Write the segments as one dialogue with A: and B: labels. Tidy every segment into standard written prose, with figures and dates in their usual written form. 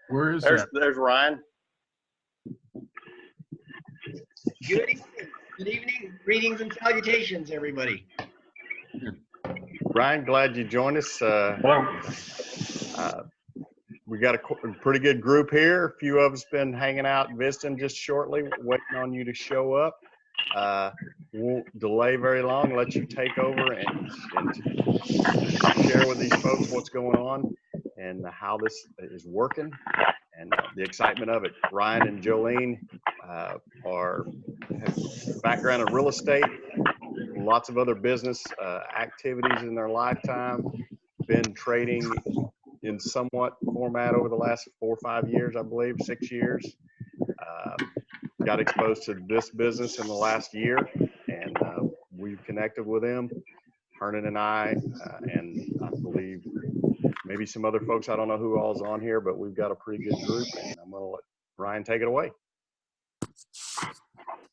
A: Where is
B: There's
A: that?
B: there's Ryan.
C: Good evening. Good evening. Greetings and salutations, everybody.
B: Ryan, glad you joined us. We got a pretty good group here. A few of us been hanging out, visiting just shortly, waiting on you to show up. Won't delay very long. Let you take over and share with these folks what's going on and how this is working and the excitement of it. Ryan and Jolene have background in real estate, lots of other business activities in their lifetime, been trading in somewhat format over the last 4 or 5 years, I believe, 6 years. Got exposed to this business in the last year, and we've connected with them, Hernan and I believe maybe some other folks. I don't know who all's on here, but we've got a pretty good group, and I'm going to let Ryan take it away.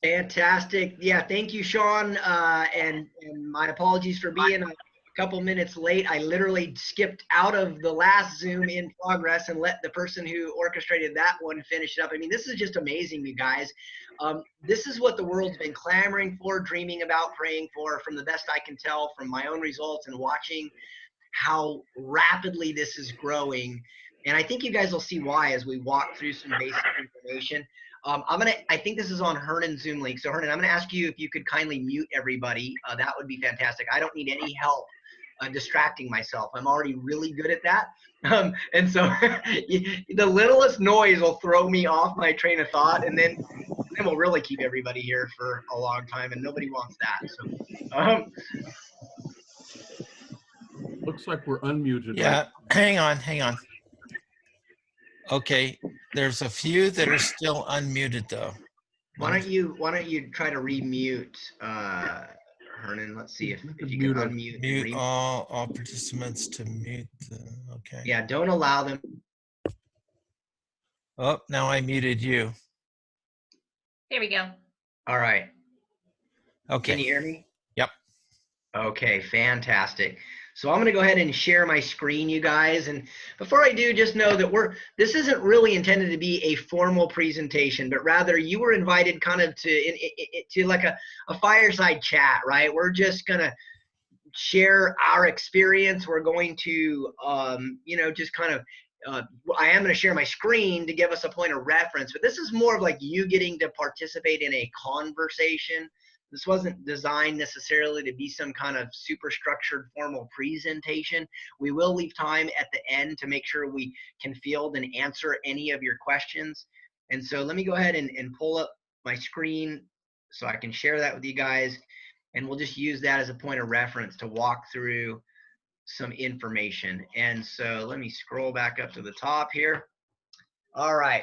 C: Fantastic. Yeah, thank you, Shawn. And my apologies for being a couple minutes late. I literally skipped out of the last Zoom in progress and let the person who orchestrated that one finish it up. I mean, this is just amazing, you guys. This is what the world's been clamoring for, dreaming about, praying for, from the best I can tell from my own results and watching how rapidly this is growing. And I think you guys will see why as we walk through some basic information. I think this is on Hernan's Zoom link. So Hernan, I'm gonna ask you if you could kindly mute everybody. That would be fantastic. I don't need any help distracting myself. I'm already really good at that. And so the littlest noise will throw me off my train of thought, and then we'll really keep everybody here for a long time, and nobody wants that. So
A: Looks like we're unmuted.
D: Yeah, hang on. Okay, there's a few that are still unmuted though.
C: why don't you try to remute Hernan? Let's see if you can unmute.
D: Mute all participants to mute. Okay.
C: Yeah, don't allow them.
D: Oh, now I muted you.
E: There we go.
C: All right.
D: Okay.
C: Can you hear me?
D: Yep.
C: Okay, fantastic. So I'm going to go ahead and share my screen, you guys. And before I do, just know that this isn't really intended to be a formal presentation, but rather you were invited kind of to like a fireside chat, right? We're just going to share our experience. We're going to, just kind of, I am going to share my screen to give us a point of reference, but this is more of like you getting to participate in a conversation. This wasn't designed necessarily to be some kind of super structured formal presentation. We will leave time at the end to make sure we can field and answer any of your questions. And so let me go ahead and pull up my screen so I can share that with you guys. And we'll just use that as a point of reference to walk through some information. And so let me scroll back up to the top here. All right.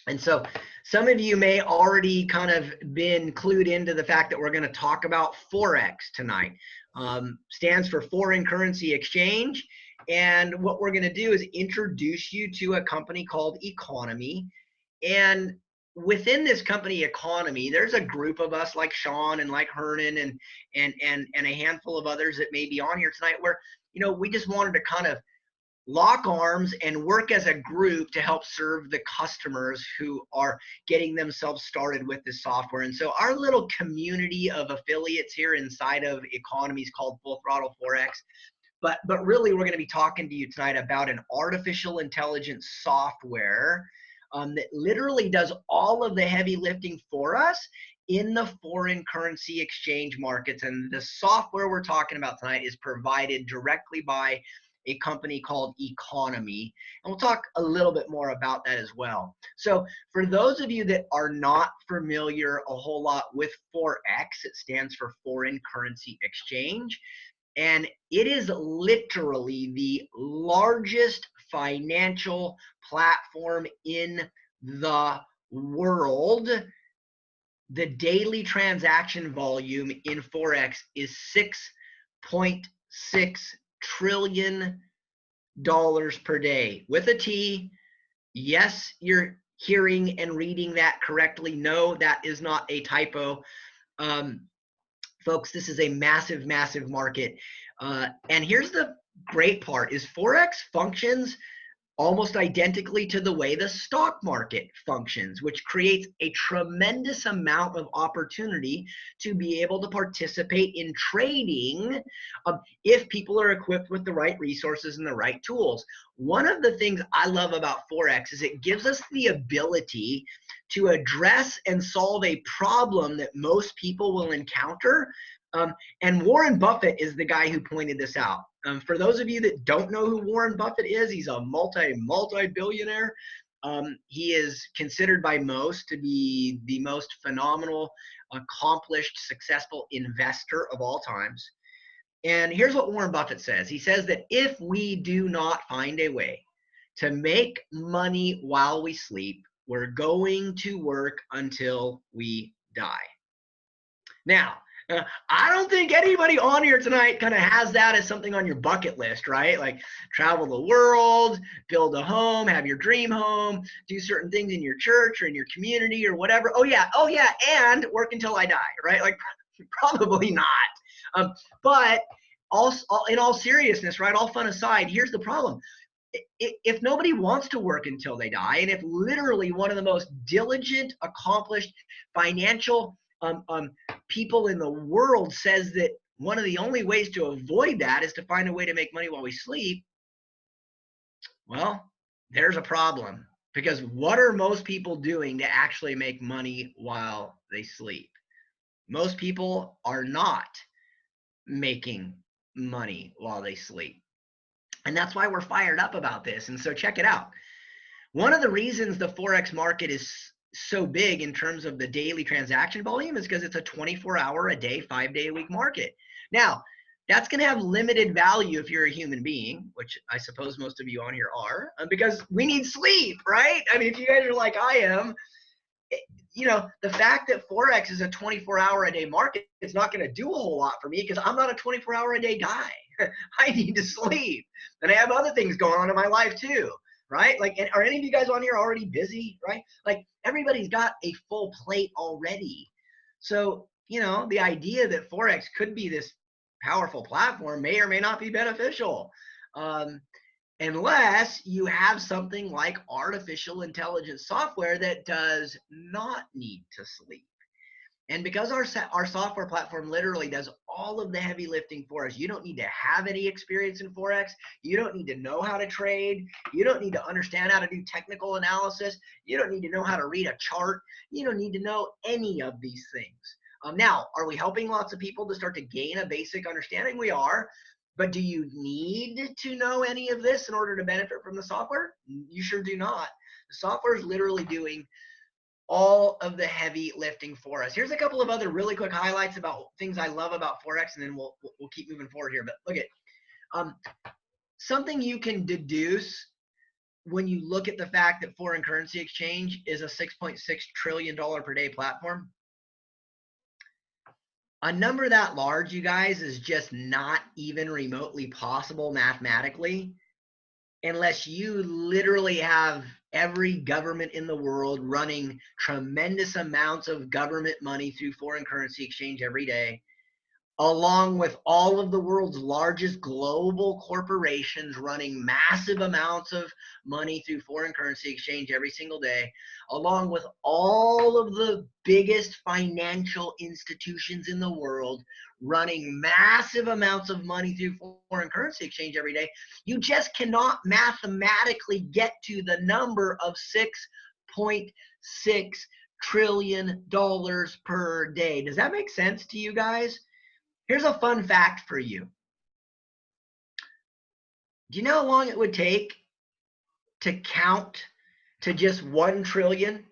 C: And so some of you may already kind of been clued into the fact that we're going to talk about Forex tonight. Stands for foreign currency exchange. And what we're going to do is introduce you to a company called Economy. And within this company Economy, there's a group of us like Shawn and like Hernan and a handful of others that may be on here tonight where, we just wanted to kind of lock arms and work as a group to help serve the customers who are getting themselves started with this software. And so our little community of affiliates here inside of Economy is called Full Throttle Forex. But really, we're going to be talking to you tonight about an artificial intelligence software that literally does all of the heavy lifting for us in the foreign currency exchange markets. And the software we're talking about tonight is provided directly by a company called Economy. And we'll talk a little bit more about that as well. So for those of you that are not familiar a whole lot with Forex, it stands for foreign currency exchange. And it is literally the largest financial platform in the world. The daily transaction volume in Forex is $6.6 trillion per day with a T. Yes, you're hearing and reading that correctly. No, that is not a typo. Folks, this is a massive, massive market. And here's the great part is Forex functions almost identically to the way the stock market functions, which creates a tremendous amount of opportunity to be able to participate in trading if people are equipped with the right resources and the right tools. One of the things I love about Forex is it gives us the ability to address and solve a problem that most people will encounter. And Warren Buffett is the guy who pointed this out. For those of you that don't know who Warren Buffett is, he's a multi-billionaire. He is considered by most to be the most phenomenal, accomplished, successful investor of all times. And here's what Warren Buffett says. He says that if we do not find a way to make money while we sleep, we're going to work until we die. Now, I don't think anybody on here tonight kind of has that as something on your bucket list, right? Like travel the world, build a home, have your dream home, do certain things in your church or in your community or whatever. Oh yeah, and work until I die, right? Like probably not. But in all seriousness, right, all fun aside, here's the problem. If nobody wants to work until they die, and if literally one of the most diligent, accomplished financial people in the world says that one of the only ways to avoid that is to find a way to make money while we sleep, well, there's a problem. Because what are most people doing to actually make money while they sleep? Most people are not making money while they sleep. And that's why we're fired up about this. And so check it out. One of the reasons the Forex market is so big in terms of the daily transaction volume is because it's a 24-hour a day, 5-day a week market. Now, that's going to have limited value if you're a human being, which I suppose most of you on here are, because we need sleep, right? I mean, if you guys are like I am, you know, the fact that Forex is a 24-hour a day market is not going to do a whole lot for me because I'm not a 24-hour a day guy. I need to sleep. And I have other things going on in my life too, right? Like, are any of you guys on here already busy, right? Like, everybody's got a full plate already. So, you know, the idea that Forex could be this powerful platform may or may not be beneficial. Unless you have something like artificial intelligence software that does not need to sleep. And because our software platform literally does all of the heavy lifting for us, you don't need to have any experience in Forex. You don't need to know how to trade. You don't need to understand how to do technical analysis. You don't need to know how to read a chart. You don't need to know any of these things. Now, are we helping lots of people to start to gain a basic understanding? We are. But do you need to know any of this in order to benefit from the software? You sure do not. The software is literally doing all of the heavy lifting for us. Here's a couple of other really quick highlights about things I love about Forex, and then we'll keep moving forward here. But look at something you can deduce when you look at the fact that foreign currency exchange is a $6.6 trillion per day platform. A number that large, you guys, is just not even remotely possible mathematically unless you literally have every government in the world running tremendous amounts of government money through foreign currency exchange every day, along with all of the world's largest global corporations running massive amounts of money through foreign currency exchange every single day, along with all of the biggest financial institutions in the world running massive amounts of money through foreign currency exchange every day. You just cannot mathematically get to the number of $6.6 trillion per day. Does that make sense to you guys? Here's a fun fact for you. Do you know how long it would take to count to just 1 trillion?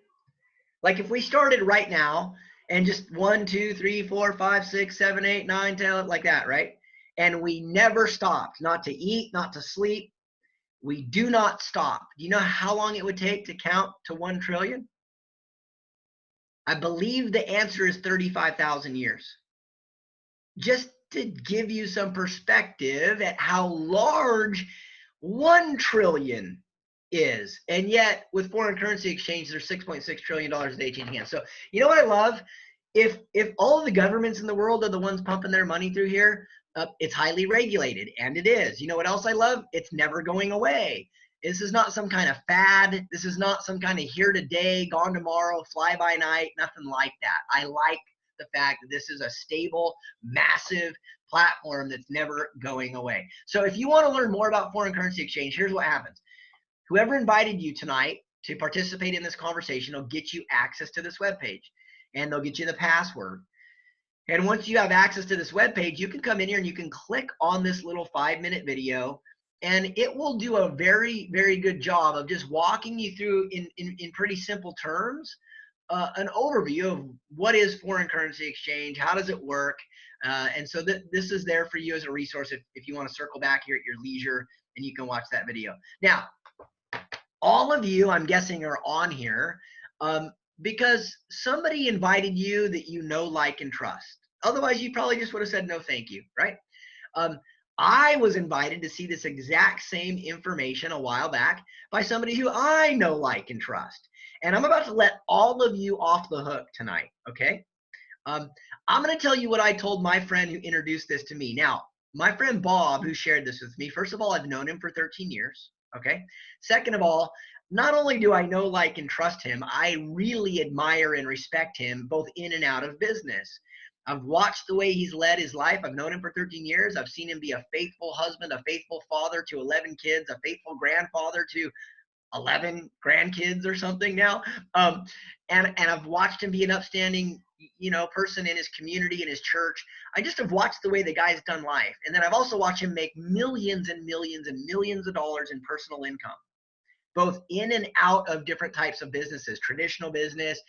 C: Like if we started right now and just 1, 2, 3, 4, 5, 6, 7, 8, 9, 10, like that, right? And we never stopped, not to eat, not to sleep. We do not stop. Do you know how long it would take to count to 1 trillion? I believe the answer is 35,000 years. Just to give you some perspective at how large 1 trillion is. And yet with foreign currency exchange, there's $6.6 trillion a day changing hands. So you know what I love? If all of the governments in the world are the ones pumping their money through here, it's highly regulated, and it is. You know what else I love? It's never going away. This is not some kind of fad. This is not some kind of here today, gone tomorrow, fly by night, nothing like that. I like the fact that this is a stable, massive platform that's never going away. So if you want to learn more about foreign currency exchange, here's what happens. Whoever invited you tonight to participate in this conversation will get you access to this webpage, and they'll get you the password. And once you have access to this webpage, you can come in here and you can click on this little 5-minute video, and it will do a very, very good job of just walking you through in pretty simple terms, an overview of what is foreign currency exchange, how does it work, and so this is there for you as a resource if you want to circle back here at your leisure and you can watch that video. Now, all of you, I'm guessing, are on here because somebody invited you that you know, like, and trust. Otherwise, you probably just would have said no thank you, right? I was invited to see this exact same information a while back by somebody who I know, like, and trust. And I'm about to let all of you off the hook tonight, okay? I'm going to tell you what I told my friend who introduced this to me. Now, my friend Bob, who shared this with me, first of all, I've known him for 13 years, okay? Second of all, not only do I know, like, and trust him, I really admire and respect him both in and out of business. I've watched the way he's led his life. I've known him for 13 years. I've seen him be a faithful husband, a faithful father to 11 kids, a faithful grandfather to 11 grandkids or something now. And I've watched him be an upstanding, person in his community, in his church. I just have watched the way the guy's done life. And then I've also watched him make millions and millions and millions of dollars in personal income, both in and out of different types of businesses, traditional business,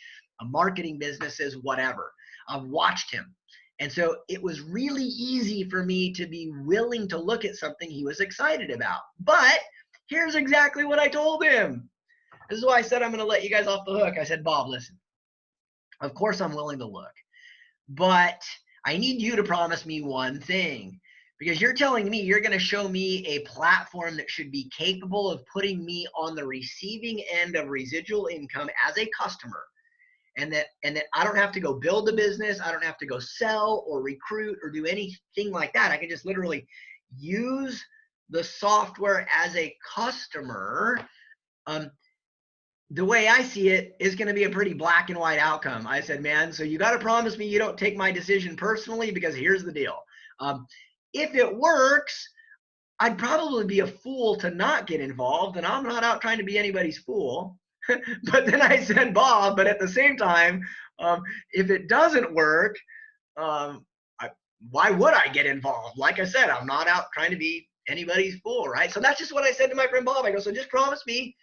C: marketing businesses, whatever. I've watched him. And so it was really easy for me to be willing to look at something he was excited about. But here's exactly what I told him. This is why I said I'm going to let you guys off the hook. I said, Bob, listen, of course I'm willing to look, but I need you to promise me one thing, because you're telling me you're going to show me a platform that should be capable of putting me on the receiving end of residual income as a customer. And that I don't have to go build a business. I don't have to go sell or recruit or do anything like that. I can just literally use the software as a customer. The way I see it is going to be a pretty black and white outcome. I said, man, so you got to promise me you don't take my decision personally, because here's the deal. If it works, I'd probably be a fool to not get involved, and I'm not out trying to be anybody's fool. But then I said, Bob, but at the same time, if it doesn't work, why would I get involved? Like I said, I'm not out trying to be anybody's fool, right? So that's just what I said to my friend Bob. I go, so just promise me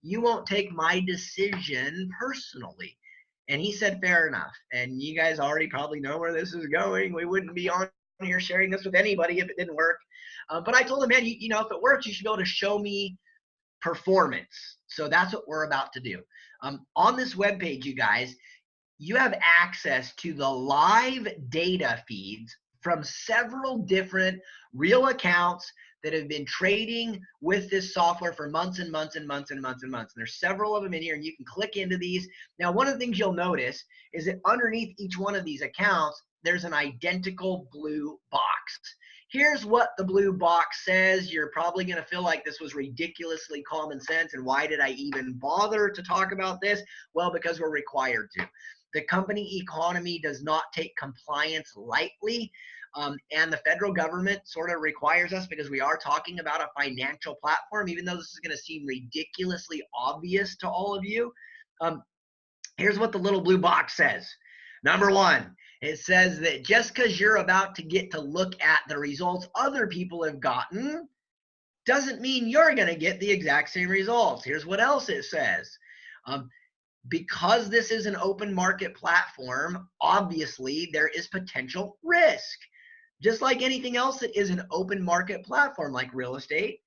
C: you won't take my decision personally. And he said, fair enough. And you guys already probably know where this is going. We wouldn't be on here sharing this with anybody if it didn't work. But I told him, man, if it works, you should be able to show me performance. So that's what we're about to do. On this webpage, you guys, you have access to the live data feeds from several different real accounts that have been trading with this software for months and months and months and months and months. And there's several of them in here, and you can click into these. Now, one of the things you'll notice is that underneath each one of these accounts, there's an identical blue box. Here's what the blue box says. You're probably going to feel like this was ridiculously common sense, and why did I even bother to talk about this? Well, because we're required to. The company economy does not take compliance lightly, and the federal government sort of requires us, because we are talking about a financial platform, even though this is going to seem ridiculously obvious to all of you. Here's what the little blue box says. Number one, it says that just because you're about to get to look at the results other people have gotten doesn't mean you're going to get the exact same results. Here's what else it says. Because this is an open market platform, obviously there is potential risk. Just like anything else that is an open market platform, like real estate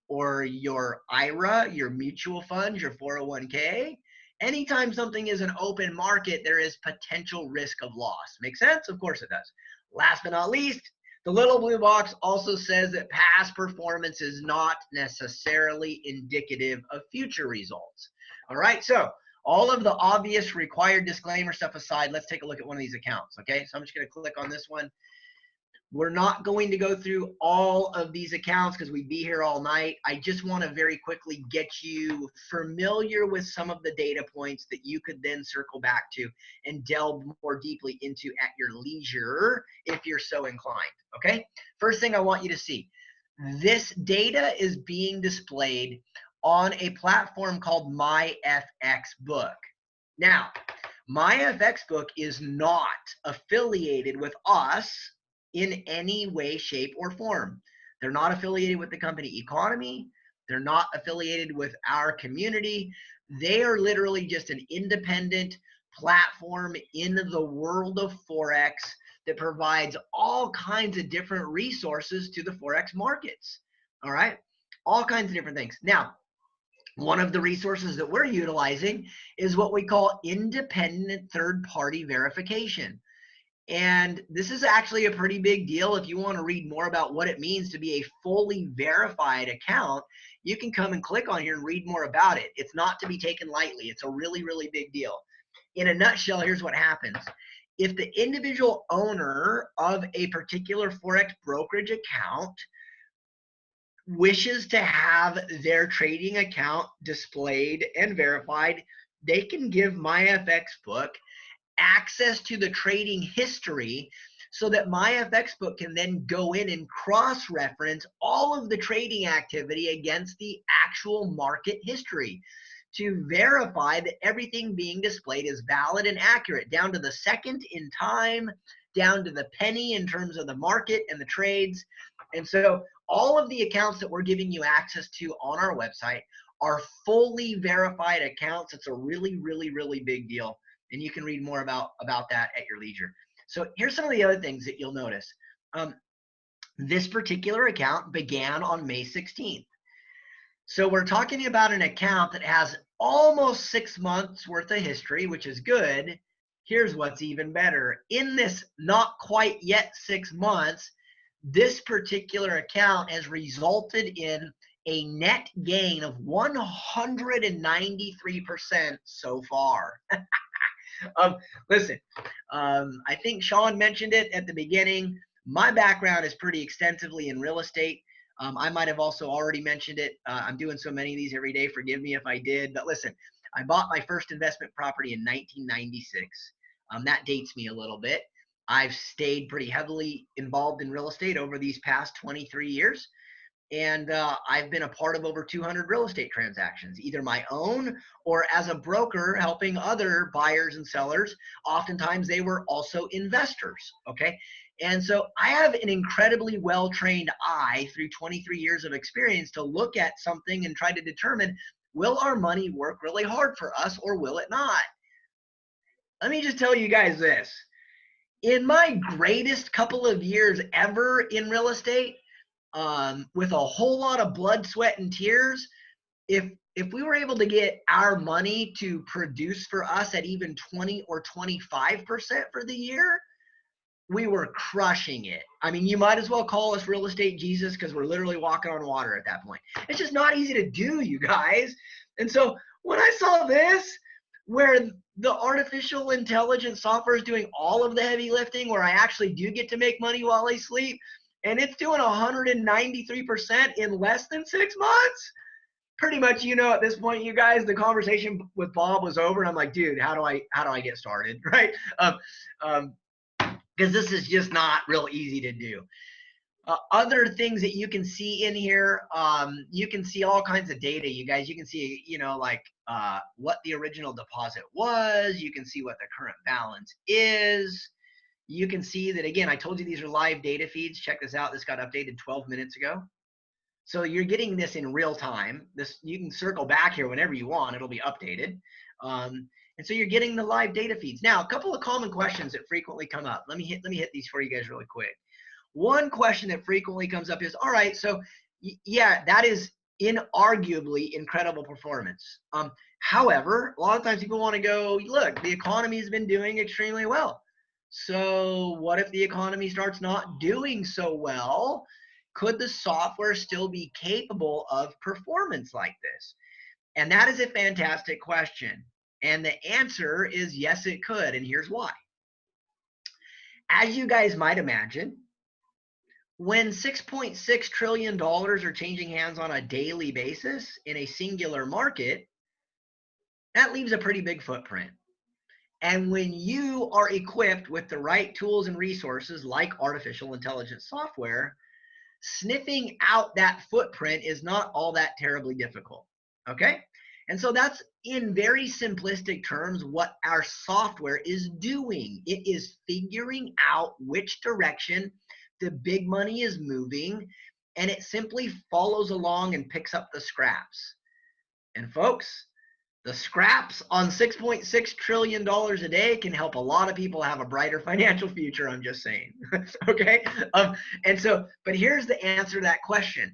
C: or your IRA, your mutual funds, your 401k. Anytime something is an open market, there is potential risk of loss. Make sense? Of course it does. Last but not least, the little blue box also says that past performance is not necessarily indicative of future results. All right, so all of the obvious required disclaimer stuff aside, let's take a look at one of these accounts, okay? So I'm just going to click on this one. We're not going to go through all of these accounts because we'd be here all night. I just want to very quickly get you familiar with some of the data points that you could then circle back to and delve more deeply into at your leisure if you're so inclined, okay? First thing I want you to see, this data is being displayed on a platform called MyFXBook. Now, MyFXBook is not affiliated with us in any way, shape, or form. They're not affiliated with the company Economy. They're not affiliated with our community. They are literally just an independent platform in the world of Forex that provides all kinds of different resources to the Forex markets. All right, all kinds of different things. Now, one of the resources that we're utilizing is what we call independent third-party verification. And this is actually a pretty big deal. If you want to read more about what it means to be a fully verified account, you can come and click on here and read more about it. It's not to be taken lightly. It's a really, really big deal. In a nutshell, here's what happens. If the individual owner of a particular Forex brokerage account wishes to have their trading account displayed and verified, they can give MyFXBook access to the trading history so that MyFXBook can then go in and cross-reference all of the trading activity against the actual market history to verify that everything being displayed is valid and accurate, down to the second in time, down to the penny in terms of the market and the trades. And so all of the accounts that we're giving you access to on our website are fully verified accounts. It's a really, really, really big deal. And you can read more about that at your leisure. So here's some of the other things that you'll notice. This particular account began on May 16th. So we're talking about an account that has almost 6 months worth of history, which is good. Here's what's even better. In this not quite yet 6 months, this particular account has resulted in a net gain of 193% so far. Listen, I think Shawn mentioned it at the beginning. My background is pretty extensively in real estate. I might have also already mentioned it. I'm doing so many of these every day. Forgive me if I did. But listen, I bought my first investment property in 1996. That dates me a little bit. I've stayed pretty heavily involved in real estate over these past 23 years. And I've been a part of over 200 real estate transactions, either my own or as a broker helping other buyers and sellers. Oftentimes they were also investors, okay? And so I have an incredibly well-trained eye through 23 years of experience to look at something and try to determine, will our money work really hard for us or will it not? Let me just tell you guys this. In my greatest couple of years ever in real estate, with a whole lot of blood, sweat, and tears, if we were able to get our money to produce for us at even 20 or 25% for the year, we were crushing it. I mean, you might as well call us real estate Jesus because we're literally walking on water at that point. It's just not easy to do, you guys. And so when I saw this, where the artificial intelligence software is doing all of the heavy lifting, where I actually do get to make money while I sleep, and it's doing 193% in less than 6 months. Pretty much, you know, at this point, you guys, the conversation with Bob was over, and I'm like, dude, how do I get started, right? Because this is just not real easy to do. Other things that you can see in here, you can see all kinds of data, you guys. You can see, you know, like what the original deposit was. You can see what the current balance is. You can see that, again, I told you these are live data feeds. Check this out. This got updated 12 minutes ago. So you're getting this in real time. This, you can circle back here whenever you want. It'll be updated. And so you're getting the live data feeds. Now, a couple of common questions that frequently come up. Let me hit these for you guys really quick. One question that frequently comes up is, all right, so yeah, that is inarguably incredible performance. However, a lot of times people want to go, look, the economy has been doing extremely well. So what if the economy starts not doing so well? Could the software still be capable of performance like this? And that is a fantastic question. And the answer is yes, it could. And here's why. As you guys might imagine, when $6.6 trillion are changing hands on a daily basis in a singular market, that leaves a pretty big footprint. And when you are equipped with the right tools and resources like artificial intelligence software, sniffing out that footprint is not all that terribly difficult, okay? And so that's, in very simplistic terms, what our software is doing. It is figuring out which direction the big money is moving, and it simply follows along and picks up the scraps. And folks, the scraps on $6.6 trillion a day can help a lot of people have a brighter financial future, I'm just saying, okay? And so, but here's the answer to that question.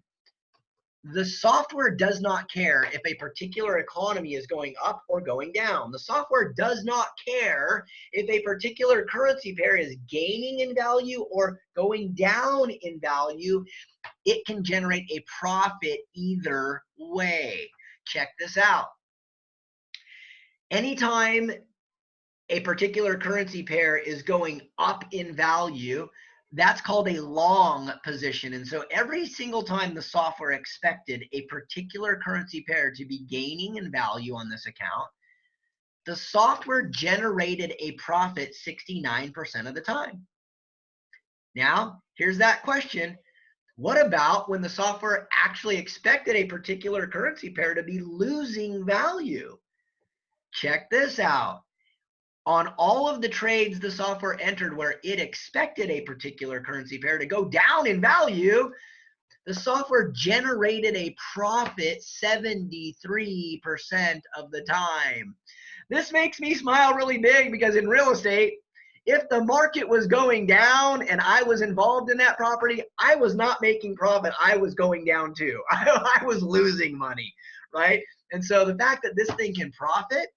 C: The software does not care if a particular economy is going up or going down. The software does not care if a particular currency pair is gaining in value or going down in value. It can generate a profit either way. Check this out. Anytime a particular currency pair is going up in value, that's called a long position. And so every single time the software expected a particular currency pair to be gaining in value on this account, the software generated a profit 69% of the time. Now, here's that question. What about when the software actually expected a particular currency pair to be losing value? Check this out. On all of the trades the software entered where it expected a particular currency pair to go down in value, the software generated a profit 73% of the time. This makes me smile really big because in real estate, if the market was going down and I was involved in that property, I was not making profit. I was going down too. I was losing money, right? And so the fact that this thing can profit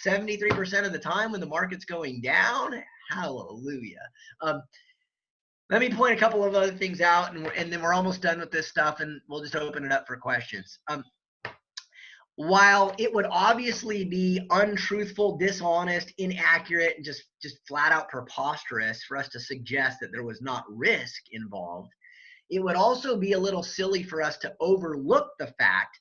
C: 73% of the time when the market's going down, hallelujah. Let me point a couple of other things out, and then we're almost done with this stuff, and we'll just open it up for questions. While it would obviously be untruthful, dishonest, inaccurate, and just flat out preposterous for us to suggest that there was not risk involved, it would also be a little silly for us to overlook the fact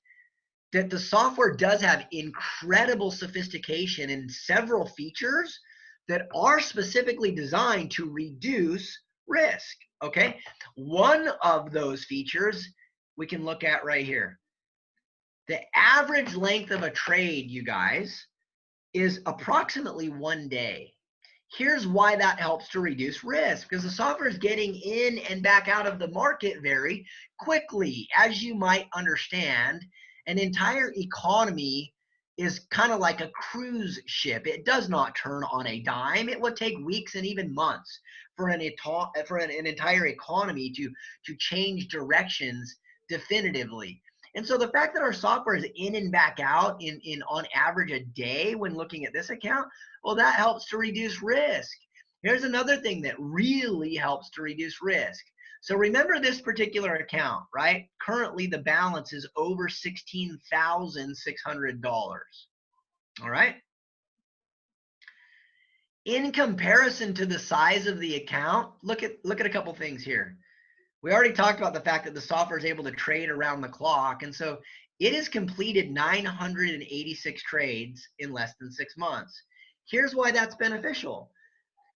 C: that the software does have incredible sophistication in several features that are specifically designed to reduce risk, okay? One of those features we can look at right here. The average length of a trade, you guys, is approximately 1 day. Here's why that helps to reduce risk, because the software is getting in and back out of the market very quickly. As you might understand, an entire economy is kind of like a cruise ship. It does not turn on a dime. It would take weeks and even months for an entire economy to change directions definitively. And so the fact that our software is in and back out in on average a day when looking at this account, well, that helps to reduce risk. Here's another thing that really helps to reduce risk. So remember this particular account, right? Currently the balance is over $16,600. All right? In comparison to the size of the account, look at a couple things here. We already talked about the fact that the software is able to trade around the clock, and so it has completed 986 trades in less than 6 months. Here's why that's beneficial.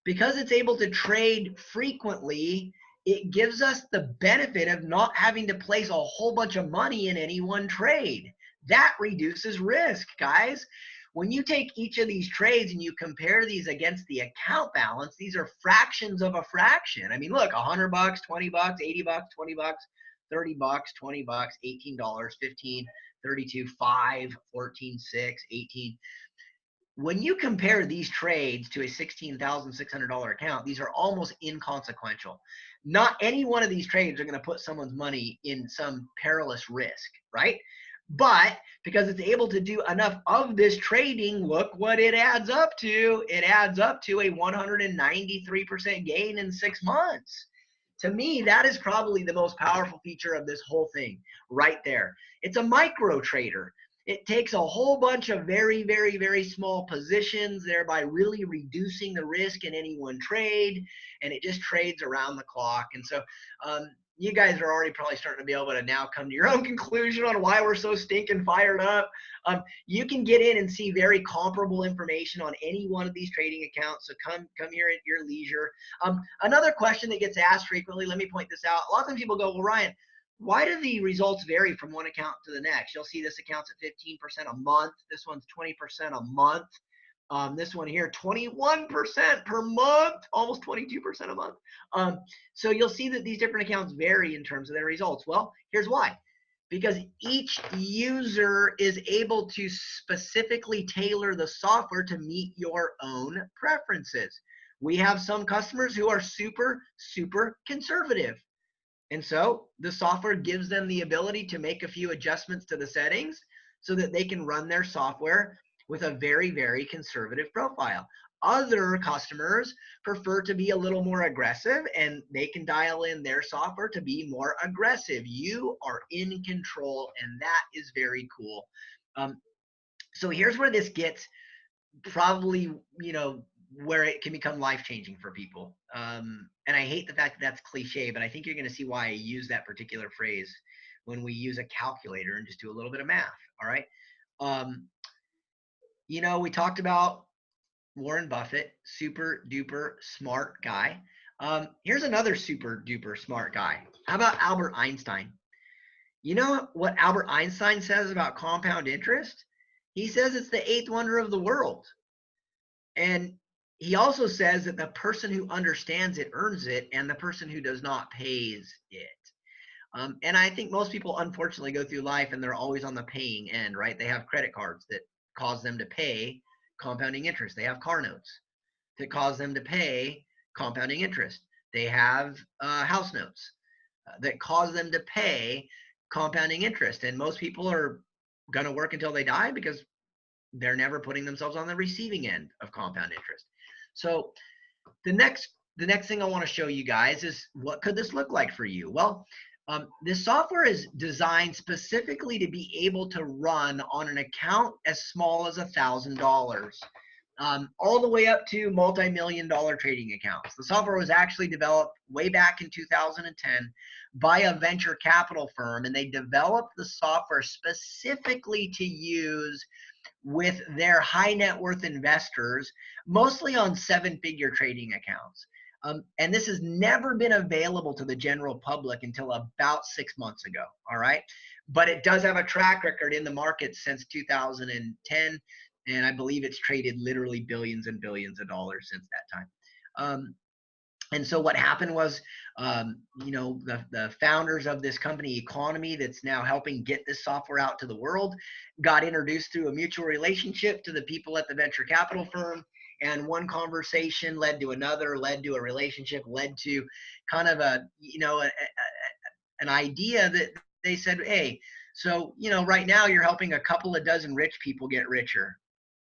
C: Because it's able to trade frequently, it gives us the benefit of not having to place a whole bunch of money in any one trade. That reduces risk, guys. When you take each of these trades and you compare these against the account balance, these are fractions of a fraction. I mean, look, $100, $20, $80, $20, $30, $20, $18, 15, 32, 5, 14, 6, 18. When you compare these trades to a $16,600 account, these are almost inconsequential. Not any one of these trades are going to put someone's money in some perilous risk, right? But because it's able to do enough of this trading, look what it adds up to. It adds up to a 193% gain in 6 months. To me, that is probably the most powerful feature of this whole thing right there. It's a micro trader. It takes a whole bunch of very, very, very small positions, thereby really reducing the risk in any one trade, and it just trades around the clock. And so you guys are already probably starting to be able to now come to your own conclusion on why we're so stinking fired up. You can get in and see very comparable information on any one of these trading accounts, so come here at your leisure. Another question that gets asked frequently, let me point this out. A lot of times people go, well, Ryan, why do the results vary from one account to the next? You'll see this account's at 15% a month. This one's 20% a month. This one here, 21% per month, almost 22% a month. So you'll see that these different accounts vary in terms of their results. Well, here's why. Because each user is able to specifically tailor the software to meet your own preferences. We have some customers who are super, super conservative. And so the software gives them the ability to make a few adjustments to the settings so that they can run their software with a very, very conservative profile. Other customers prefer to be a little more aggressive, and they can dial in their software to be more aggressive. You are in control, and that is very cool. So here's where this gets probably, where it can become life-changing for people. And I hate the fact that that's cliche, but I think you're going to see why I use that particular phrase when we use a calculator and just do a little bit of math. All right. We talked about Warren Buffett, super duper smart guy. Here's another super duper smart guy. How about Albert Einstein? You know what Albert Einstein says about compound interest? He says it's the eighth wonder of the world. And he also says that the person who understands it earns it, and the person who does not pays it. And I think most people unfortunately go through life and they're always on the paying end, right? They have credit cards that cause them to pay compounding interest. They have car notes that cause them to pay compounding interest. They have house notes that cause them to pay compounding interest. And most people are going to work until they die because they're never putting themselves on the receiving end of compound interest. So the next thing I want to show you guys is, what could this look like for you? Well, this software is designed specifically to be able to run on an account as small as $1,000, all the way up to multi-million-dollar trading accounts. The software was actually developed way back in 2010 by a venture capital firm, and they developed the software specifically to use with their high net worth investors, mostly on seven-figure trading accounts. And this has never been available to the general public until about 6 months ago, all right? But it does have a track record in the market since 2010, and I believe it's traded literally billions and billions of dollars since that time. And so what happened was, the founders of this company, Economy, that's now helping get this software out to the world, got introduced through a mutual relationship to the people at the venture capital firm. And one conversation led to another, led to a relationship, led to kind of an idea that they said, hey, so, right now you're helping a couple of dozen rich people get richer.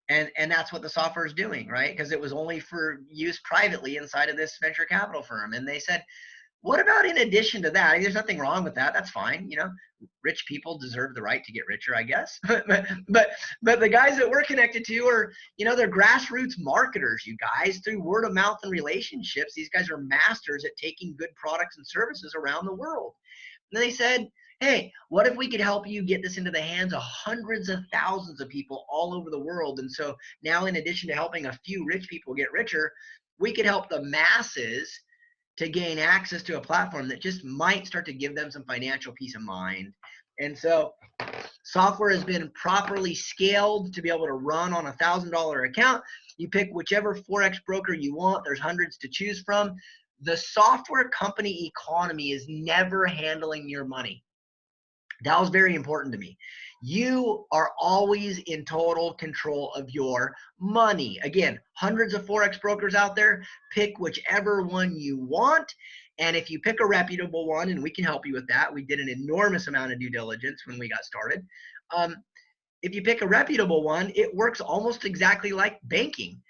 C: And that's what the software is doing, right? Because it was only for use privately inside of this venture capital firm. And they said, what about in addition to that? There's nothing wrong with that. That's fine. Rich people deserve the right to get richer, I guess. but the guys that we're connected to are, they're grassroots marketers, you guys, through word of mouth and relationships. These guys are masters at taking good products and services around the world. And they said, hey, what if we could help you get this into the hands of hundreds of thousands of people all over the world? And so now, in addition to helping a few rich people get richer, we could help the masses to gain access to a platform that just might start to give them some financial peace of mind. And so software has been properly scaled to be able to run on a $1,000 account. You pick whichever Forex broker you want. There's hundreds to choose from. The software company Economy is never handling your money. That was very important to me. You are always in total control of your money. Again, hundreds of Forex brokers out there. Pick whichever one you want. And if you pick a reputable one, and we can help you with that, we did an enormous amount of due diligence when we got started. If you pick a reputable one, it works almost exactly like banking.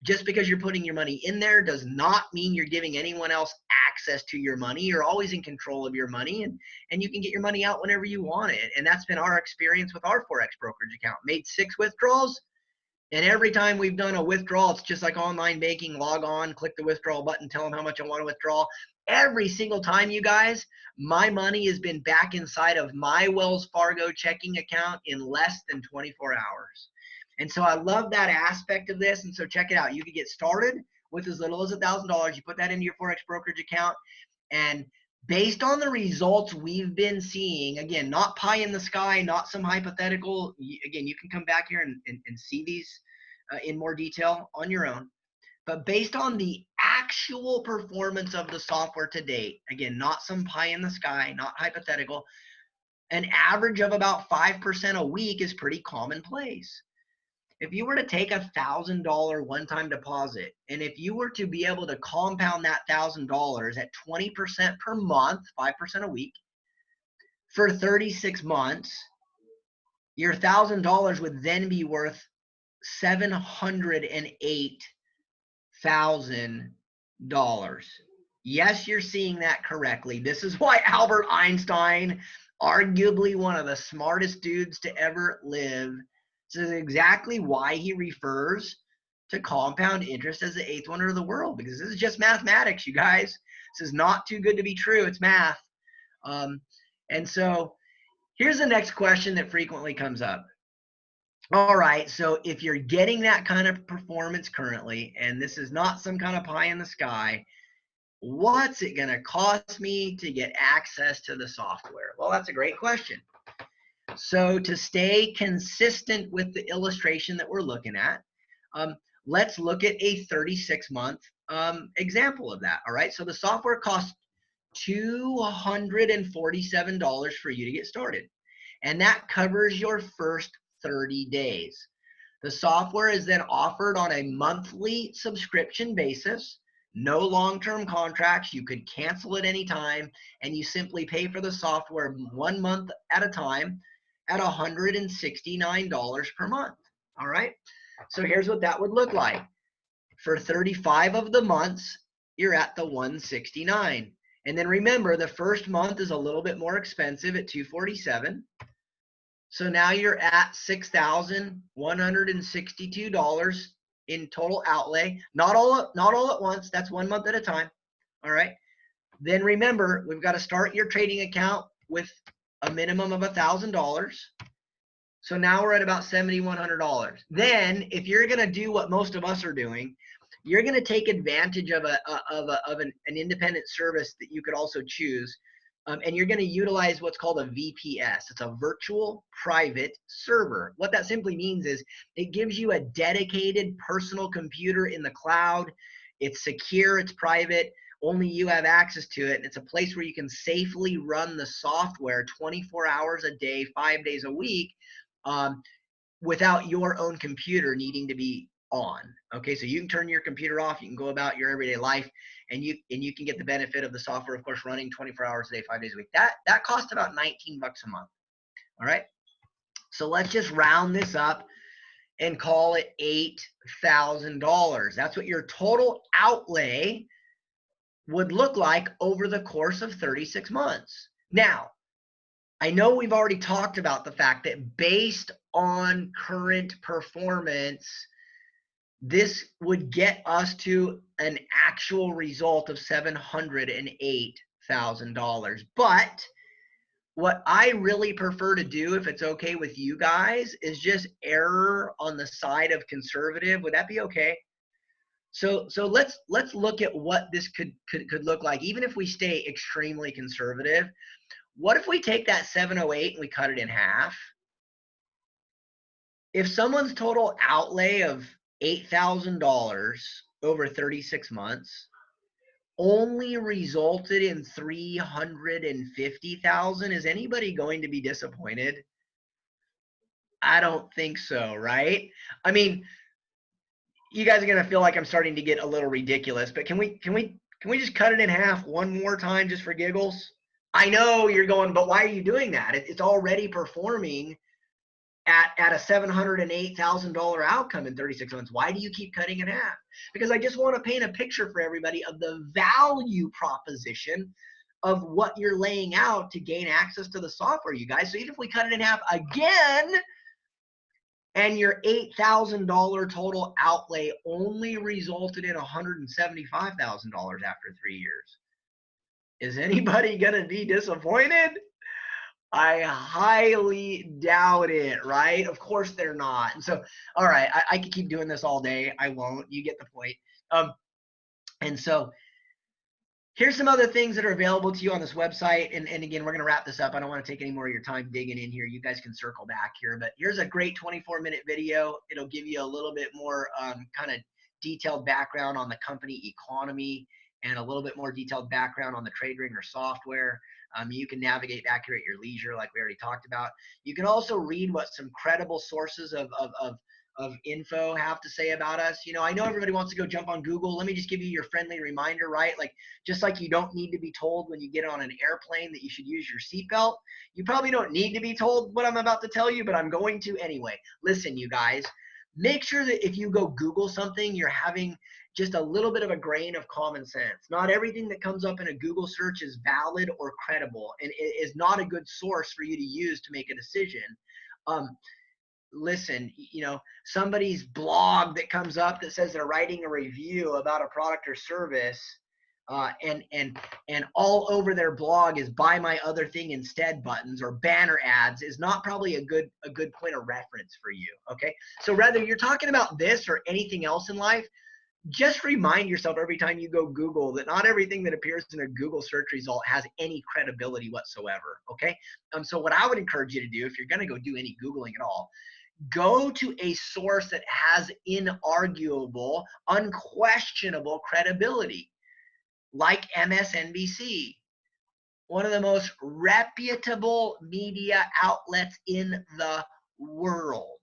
C: Just because you're putting your money in there does not mean you're giving anyone else access to your money. You're always in control of your money, and you can get your money out whenever you want it. And that's been our experience with our Forex brokerage account. Made 6 withdrawals, and every time we've done a withdrawal, it's just like online banking. Log on, click the withdrawal button, tell them how much I want to withdraw. Every single time, you guys, my money has been back inside of my Wells Fargo checking account in less than 24 hours. And so I love that aspect of this. And so check it out. You can get started with as little as $1,000. You put that into your Forex brokerage account, and based on the results we've been seeing, again, not pie in the sky, not some hypothetical. Again, you can come back here and see these in more detail on your own. But based on the actual performance of the software to date, again, not some pie in the sky, not hypothetical, an average of about 5% a week is pretty commonplace. If you were to take $1,000 one-time deposit, and if you were to be able to compound that $1,000 at 20% per month, 5% a week, for 36 months, your $1,000 would then be worth $708,000. Yes, you're seeing that correctly. This is why Albert Einstein, arguably one of the smartest dudes to ever live, this is exactly why he refers to compound interest as the 8th wonder of the world, because this is just mathematics, you guys. This is not too good to be true. It's math. And so here's the next question that frequently comes up. All right, so if you're getting that kind of performance currently, and this is not some kind of pie in the sky, what's it going to cost me to get access to the software? Well, that's a great question. So to stay consistent with the illustration that we're looking at, let's look at a 36-month example of that. All right, so the software costs $247 for you to get started, and that covers your first 30 days. The software is then offered on a monthly subscription basis, no long-term contracts. You could cancel at any time, and you simply pay for the software 1 month at a time at $169 per month. All right, so here's what that would look like. For 35 of the months, you're at the $169. And then remember, the first month is a little bit more expensive at $247. So now you're at $6,162 in total outlay. Not all at once. That's 1 month at a time. All right. Then remember, we've got to start your trading account with a minimum of $1,000. So now we're at about $7,100. Then, if you're going to do what most of us are doing, you're going to take advantage of an independent service that you could also choose, and you're going to utilize what's called a VPS. It's a virtual private server. What that simply means is it gives you a dedicated personal computer in the cloud. It's secure, it's private, only you have access to it, and it's a place where you can safely run the software 24 hours a day, 5 days a week, without your own computer needing to be on. Okay, so you can turn your computer off, you can go about your everyday life, and you can get the benefit of the software, of course, running 24 hours a day, 5 days a week. That costs about $19 a month. All right, so let's just round this up and call it $8,000. That's what your total outlay would look like over the course of 36 months. Now, I know we've already talked about the fact that based on current performance, this would get us to an actual result of $708,000. But what I really prefer to do, if it's okay with you guys, is just err on the side of conservative. Would that be okay? So let's look at what this could look like, even if we stay extremely conservative. What if we take that 708 and we cut it in half? If someone's total outlay of $8,000 over 36 months only resulted in $350,000, is anybody going to be disappointed? I don't think so, right? I mean, you guys are going to feel like I'm starting to get a little ridiculous, but can we just cut it in half one more time just for giggles? I know you're going, but why are you doing that? It's already performing at a $708,000 outcome in 36 months. Why do you keep cutting in half? Because I just want to paint a picture for everybody of the value proposition of what you're laying out to gain access to the software, you guys. So even if we cut it in half again, and your $8,000 total outlay only resulted in $175,000 after 3 years, is anybody going to be disappointed? I highly doubt it, right? Of course they're not. And so, all right, I could keep doing this all day. I won't. You get the point. And so here's some other things that are available to you on this website. And again, we're going to wrap this up. I don't want to take any more of your time digging in here. You guys can circle back here. But here's a great 24-minute video. It'll give you a little bit more kind of detailed background on the company economy and a little bit more detailed background on the TradeRinger software. You can navigate back here at your leisure, like we already talked about. You can also read what some credible sources of info have to say about us. You know, I know everybody wants to go jump on Google. Let me just give you your friendly reminder, right? Like, just like you don't need to be told when you get on an airplane that you should use your seatbelt, you probably don't need to be told what I'm about to tell you, but I'm going to anyway. Listen, you guys, make sure that if you go Google something, you're having just a little bit of a grain of common sense. Not everything that comes up in a Google search is valid or credible, and it is not a good source for you to use to make a decision. Listen, you know, somebody's blog that comes up that says they're writing a review about a product or service, and all over their blog is buy my other thing instead buttons or banner ads, is not probably a good point of reference for you. Okay, so whether you're talking about this or anything else in life, just remind yourself every time you go Google that not everything that appears in a Google search result has any credibility whatsoever. Okay, so what I would encourage you to do, if you're going to go do any Googling at all, go to a source that has inarguable, unquestionable credibility, like MSNBC, one of the most reputable media outlets in the world.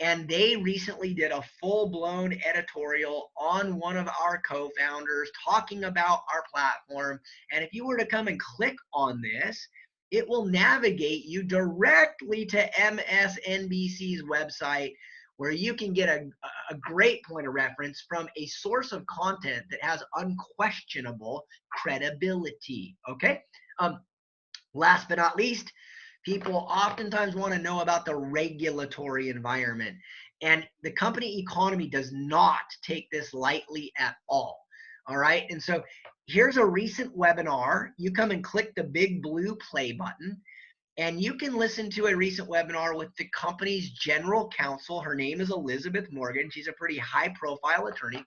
C: And they recently did a full-blown editorial on one of our co-founders talking about our platform. And if you were to come and click on this, it will navigate you directly to MSNBC's website, where you can get a great point of reference from a source of content that has unquestionable credibility. Okay. Last but not least, people oftentimes want to know about the regulatory environment, and the company economy does not take this lightly at all. All right. And so here's a recent webinar. You come and click the big blue play button, and you can listen to a recent webinar with the company's general counsel. Her name is Elizabeth Morgan. She's a pretty high profile attorney.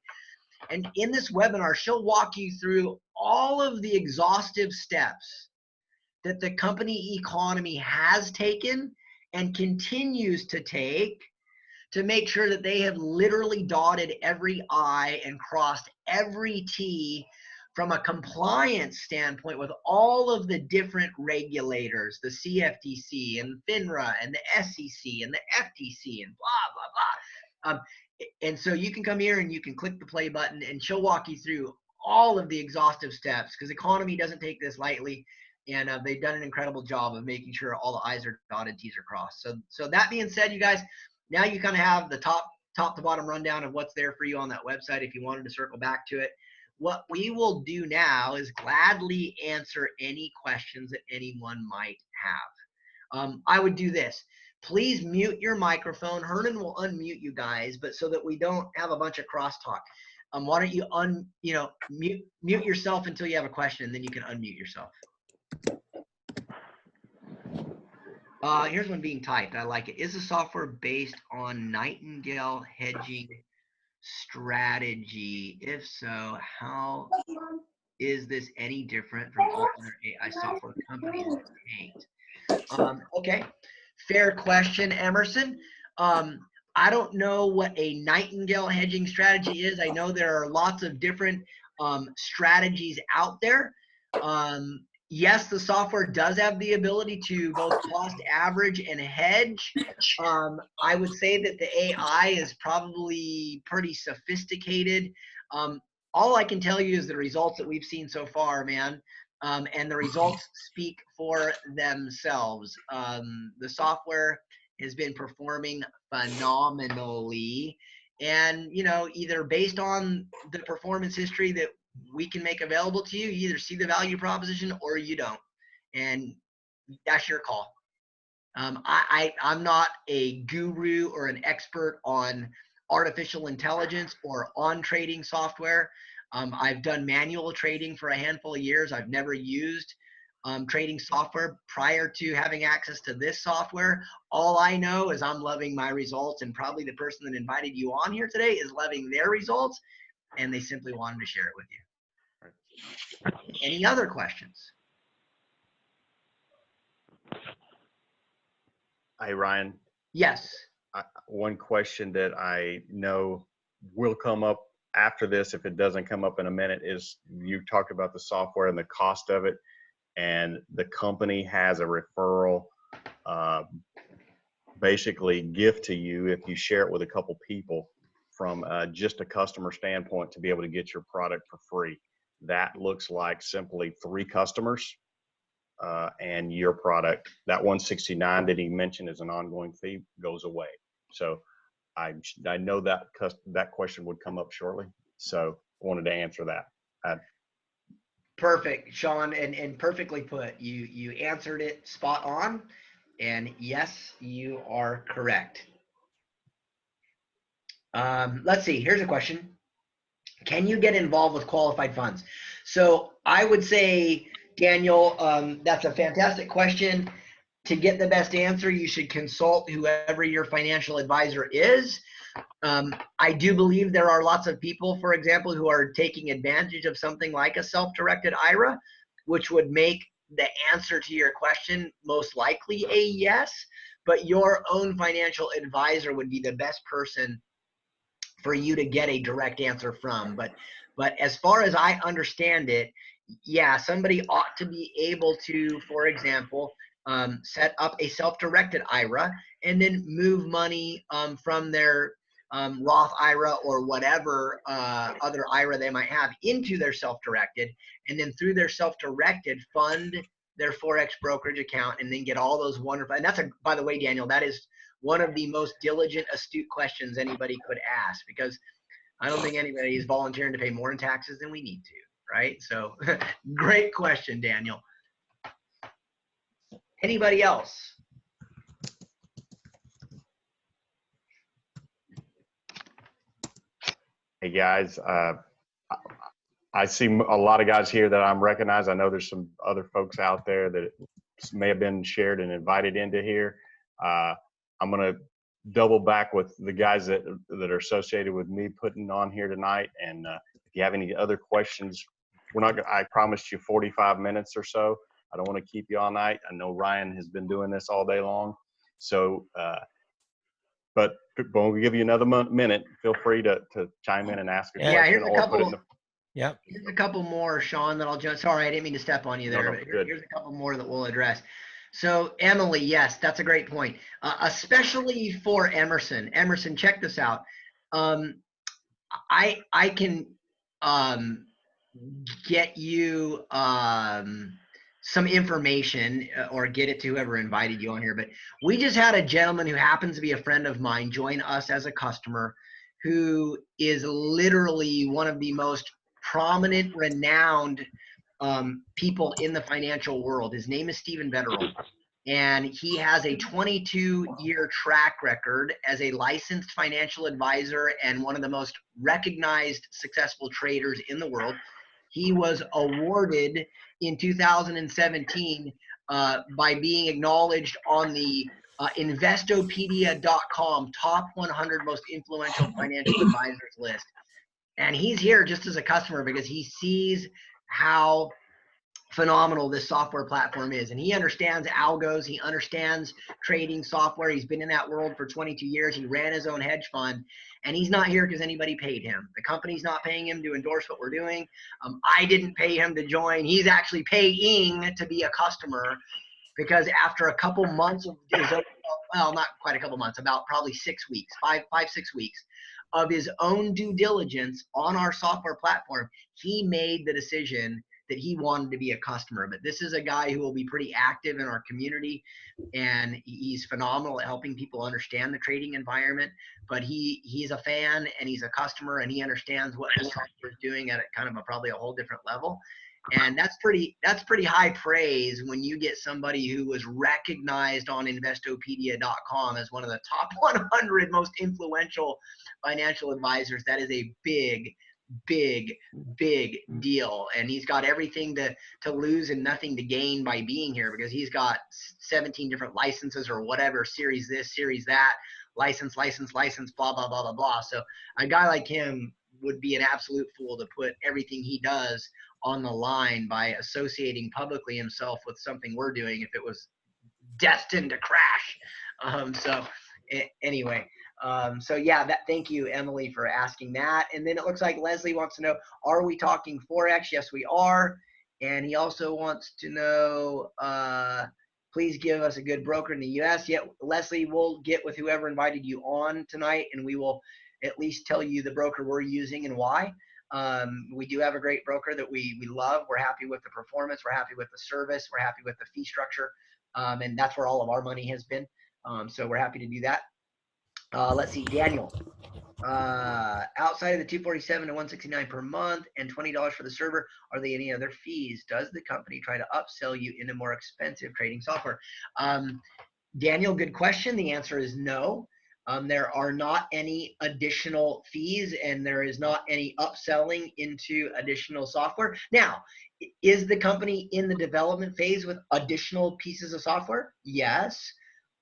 C: And in this webinar, she'll walk you through all of the exhaustive steps that the company economy has taken and continues to take to make sure that they have literally dotted every I and crossed every T from a compliance standpoint with all of the different regulators, the CFTC and FINRA and the SEC and the FTC and blah, blah, blah. And so you can come here and you can click the play button, and she'll walk you through all of the exhaustive steps, because economy doesn't take this lightly. And they've done an incredible job of making sure all the I's are dotted, T's are crossed. So that being said, you guys, now you kind of have the top to bottom rundown of what's there for you on that website if you wanted to circle back to it. What we will do now is gladly answer any questions that anyone might have. I would do this. Please mute your microphone. Hernan will unmute you guys, but so that we don't have a bunch of crosstalk. Why don't you mute yourself until you have a question, and then you can unmute yourself. Here's one being typed. I like it. Is the software based on Nightingale hedging strategy? If so, how is this any different from all other AI software companies tanked? Okay, fair question, Emerson. I don't know what a Nightingale hedging strategy is. I know there are lots of different strategies out there. Yes, the software does have the ability to both cost average and hedge. I would say that the AI is probably pretty sophisticated. All I can tell you is the results that we've seen so far, man. And the results speak for themselves. The software has been performing phenomenally. And, you know, either based on the performance history that we can make available to you, you either see the value proposition or you don't. And that's your call. I'm not a guru or an expert on artificial intelligence or on trading software. I've done manual trading for a handful of years. I've never used trading software prior to having access to this software. All I know is I'm loving my results, and probably the person that invited you on here today is loving their results, and they simply wanted to share it with you. Any other questions?
B: Hey, Ryan.
C: Yes.
B: One question that I know will come up after this, if it doesn't come up in a minute, is you talked about the software and the cost of it, and the company has a referral basically gift to you if you share it with a couple people from just a customer standpoint to be able to get your product for free. That looks like simply 3 customers and your product. That $169 that he mentioned as an ongoing fee goes away. So I know that that question would come up shortly. So I wanted to answer that.
C: Perfect, Shawn, and perfectly put. You answered it spot on, and yes, you are correct. Let's see. Here's a question. Can you get involved with qualified funds? So I would say, Daniel, that's a fantastic question. To get the best answer, you should consult whoever your financial advisor is. I do believe there are lots of people, for example, who are taking advantage of something like a self-directed IRA, which would make the answer to your question most likely a yes, but your own financial advisor would be the best person for you to get a direct answer from. But as far as I understand it, yeah, somebody ought to be able to, for example, set up a self-directed IRA and then move money from their Roth IRA or whatever other IRA they might have into their self-directed, and then through their self-directed fund their Forex brokerage account, and then get all those wonderful, and that's by the way, Daniel, that is one of the most diligent, astute questions anybody could ask, because I don't think anybody is volunteering to pay more in taxes than we need to, right? So great question, Daniel. Anybody else?
B: Hey guys, I see a lot of guys here that I'm recognized. I know there's some other folks out there that may have been shared and invited into here. I'm going to double back with the guys that are associated with me putting on here tonight. And if you have any other questions, I promised you 45 minutes or so. I don't want to keep you all night. I know Ryan has been doing this all day long. So, but when we give you another minute, feel free to chime in and ask a question.
C: Yeah, here's a couple.
D: Yep.
C: Here's a couple more, Shawn, that I'll just, sorry, I didn't mean to step on you there,
B: No,
C: but
B: good.
C: here's a couple more that we'll address. So Emily, yes, that's a great point. Especially for Emerson. Emerson, check this out. I can get you some information or get it to whoever invited you on here, but we just had a gentleman who happens to be a friend of mine join us as a customer, who is literally one of the most prominent, renowned people in the financial world. His name is Stephen Vetterl, and he has a 22-year track record as a licensed financial advisor and one of the most recognized successful traders in the world. He was awarded in 2017 by being acknowledged on the Investopedia.com top 100 most influential financial advisors list. And he's here just as a customer because he sees how phenomenal this software platform is. And he understands algos. He understands trading software. He's been in that world for 22 years. He ran his own hedge fund. And he's not here because anybody paid him. The company's not paying him to endorse what we're doing. I didn't pay him to join. He's actually paying to be a customer, because after a couple months of his own, well, not quite a couple months, about probably 6 weeks, 6 weeks of his own due diligence on our software platform, he made the decision that he wanted to be a customer. But this is a guy who will be pretty active in our community, and he's phenomenal at helping people understand the trading environment. But he's a fan and he's a customer, and he understands what the software is doing at kind of probably a whole different level. And that's pretty high praise when you get somebody who was recognized on Investopedia.com as one of the top 100 most influential financial advisors. That is a big deal. And he's got everything to lose and nothing to gain by being here, because he's got 17 different licenses or whatever, series this, series that, license, blah, blah, blah, blah, blah. So a guy like him would be an absolute fool to put everything he does on the line by associating publicly himself with something we're doing if it was destined to crash. Anyway, so yeah, thank you, Emily, for asking that. And then it looks like Leslie wants to know, are we talking Forex? Yes, we are. And he also wants to know, please give us a good broker in the US. Yeah, Leslie, we'll get with whoever invited you on tonight, and we will at least tell you the broker we're using and why. We do have a great broker that we love. We're happy with the performance. We're happy with the service. We're happy with the fee structure. And that's where all of our money has been. So we're happy to do that. Let's see, Daniel. Outside of the $247 to $169 per month and $20 for the server, are there any other fees? Does the company try to upsell you into more expensive trading software? Daniel, good question. The answer is no. There are not any additional fees, and there is not any upselling into additional software. Now, is the company in the development phase with additional pieces of software? Yes.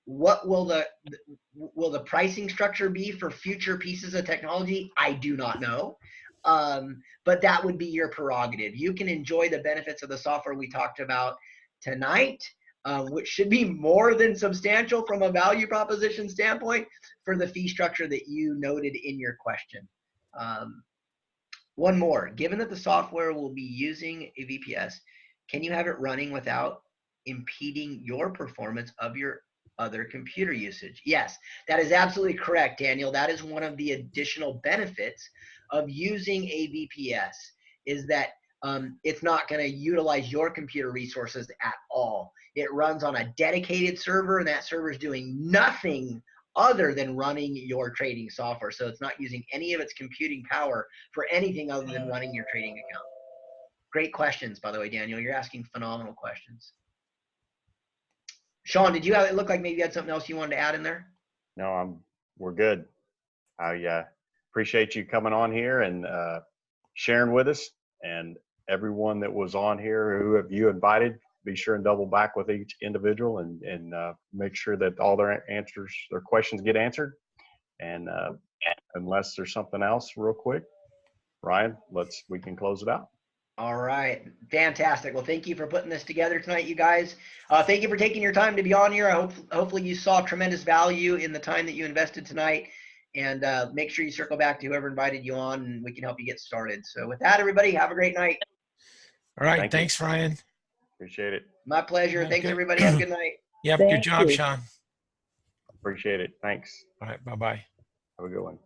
C: What will the pricing structure be for future pieces of technology? I do not know. But that would be your prerogative. You can enjoy the benefits of the software we talked about tonight, which should be more than substantial from a value proposition standpoint for the fee structure that you noted in your question. One more. Given that the software will be using a VPS, can you have it running without impeding your performance of your other computer usage? Yes, that is absolutely correct, Daniel. That is one of the additional benefits of using a VPS, is that it's not going to utilize your computer resources at all. It runs on a dedicated server, and that server is doing nothing other than running your trading software. So it's not using any of its computing power for anything other than running your trading account. Great questions, by the way, Daniel. You're asking phenomenal questions. Shawn, did you have, it look like maybe you had something else you wanted to add in there?
B: No, we're good. I appreciate you coming on here and sharing with us, and everyone that was on here, who have you invited, be sure and double back with each individual and make sure that all their questions get answered. And unless there's something else real quick, Ryan, we can close it out.
C: All right. Fantastic. Well, thank you for putting this together tonight, you guys. Thank you for taking your time to be on here. Hopefully you saw tremendous value in the time that you invested tonight. And make sure you circle back to whoever invited you on, and we can help you get started. So with that, everybody, have a great night.
D: All right. Thanks, Ryan.
B: Appreciate it.
C: My pleasure. Thanks, everybody. Have a good night.
D: Yep. Good job, Shawn.
B: Appreciate it. Thanks.
D: All right. Bye-bye.
B: Have a good one.